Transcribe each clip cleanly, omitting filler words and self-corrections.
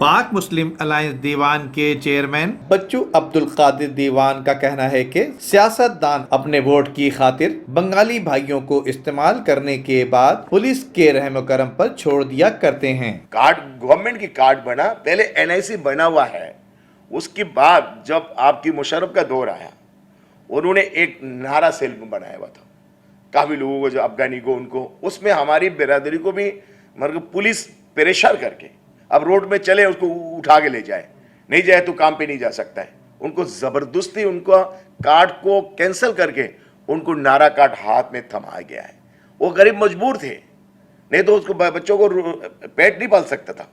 پاک مسلم الائنس دیوان کے چیئرمین بچو عبدالقادر دیوان کا کہنا ہے کہ سیاست دان اپنے ووٹ کی خاطر بنگالی بھائیوں کو استعمال کرنے کے بعد پولیس کے رحم و کرم پر چھوڑ دیا کرتے ہیں۔ کارڈ گورنمنٹ کی کارڈ بنا، پہلے NIC بنا ہوا ہے، اس کے بعد جب آپ کی مشرف کا دور آیا انہوں نے ایک نعرہ سیل بنایا ہوا تھا، کافی لوگوں کو جو افغانی کو ان کو، اس میں ہماری برادری کو بھی پولیس پریشر کر کے اب روڈ میں چلے اس کو اٹھا کے لے جائے، نہیں جائے تو کام پہ نہیں جا سکتا ہے، ان کو زبردستی ان کو کارڈ کو کینسل کر کے ان کو نعرہ کارڈ ہاتھ میں تھمایا گیا ہے۔ وہ غریب مجبور تھے، نہیں تو اس کو بچوں کو پیٹ نہیں پال سکتا تھا،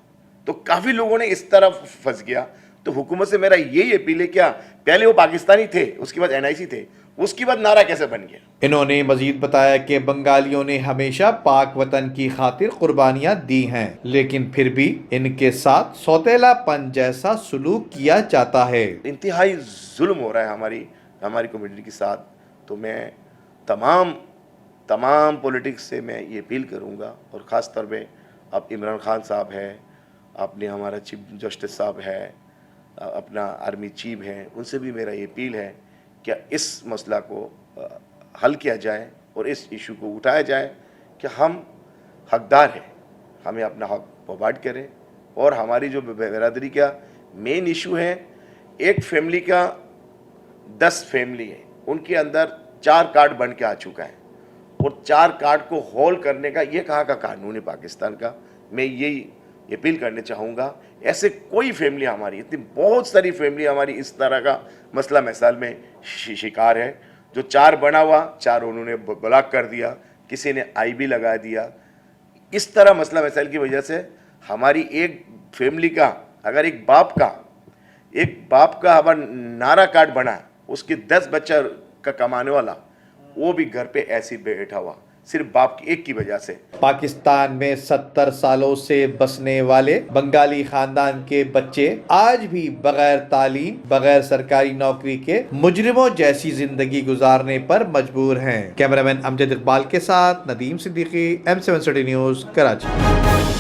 تو کافی لوگوں نے اس طرف پھنس گیا۔ تو حکومت سے میرا یہی اپیل ہے، کیا پہلے وہ پاکستانی تھے، اس کے بعد NIC تھے، اس کے بعد نعرہ کیسے بن گیا؟ انہوں نے مزید بتایا کہ بنگالیوں نے ہمیشہ پاک وطن کی خاطر قربانیاں دی ہیں، لیکن پھر بھی ان کے ساتھ سوتیلا پن جیسا سلوک کیا جاتا ہے۔ انتہائی ظلم ہو رہا ہے ہماری کمیونٹی کے ساتھ۔ تو میں تمام پولیٹکس سے میں یہ اپیل کروں گا، اور خاص طور پہ اب عمران خان صاحب ہے، اپنے ہمارا چیف جسٹس صاحب ہے، اپنا آرمی چیف ہے، ان سے بھی میرا یہ اپیل ہے کہ اس مسئلہ کو حل کیا جائے اور اس ایشو کو اٹھایا جائے کہ ہم حقدار ہیں، ہمیں اپنا حق پرووائڈ کریں۔ اور ہماری جو برادری کا مین ایشو ہے، ایک فیملی کا 10 فیملی ہے، ان کے اندر 4 کارڈ بن کے آ چکا ہے، اور 4 کارڈ کو ہول کرنے کا یہ کہاں کا قانون ہے پاکستان کا؟ میں یہی اپیل کرنے چاہوں گا، ایسے کوئی فیملی ہماری، اتنی بہت ساری فیملی ہماری اس طرح کا مسئلہ مسائل میں شکار ہے، جو 4 بنا ہوا 4 انہوں نے بلاک کر دیا، کسی نے IB لگا دیا۔ اس طرح مسئلہ مسائل کی وجہ سے ہماری ایک فیملی کا، اگر ایک باپ کا ہمارا نعرہ کارڈ بنا، اس کے 10 بچہ کا کمانے والا، وہ بھی گھر پہ ایسے بیٹھا ہوا صرف باپ کی ایک کی وجہ سے۔ پاکستان میں 70 سالوں سے بسنے والے بنگالی خاندان کے بچے آج بھی بغیر تعلیم، بغیر سرکاری نوکری کے مجرموں جیسی زندگی گزارنے پر مجبور ہیں۔ کیمرہ مین امجد اقبال کے ساتھ Nadeem Siddiqui, M7 city news, Karachi.